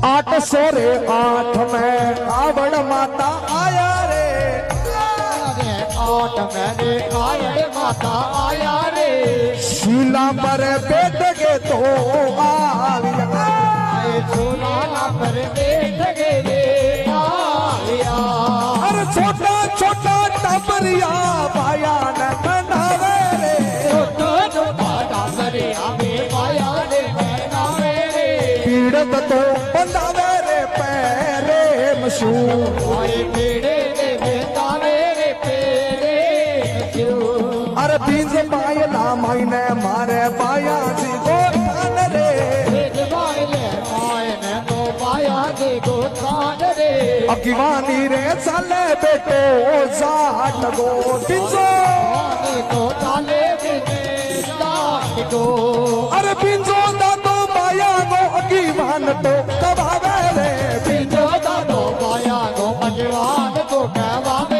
800 रे 8 में आवड़ माता आया रे 8 मैंने आवड़ माता आया रे शीला पर बैठ के तो आविया झूला पर बैठ के रे आविया अरे छोटा छोटा टबरिया पाया न मनावे रे छोटा छोटा टबरिया में पाया ने मनावे रे पीड़त तो बंधावे रे पैरे मशहूर ओए पीड़े ने बंधावे रे पैरे मशहूर अरे बीज पायला मायने मारे पाया जी को थान रे बीज पायले मायने तो पाया जी को थान रे अगिवानी रे चले बेटो जाट गो टिंजो तो चाले बिने जाट गो अरे पिंजो दा तो पाया गो अगिवान तो कबावे रे पिंजो दा तो पाया गो अगिवान तो कबावे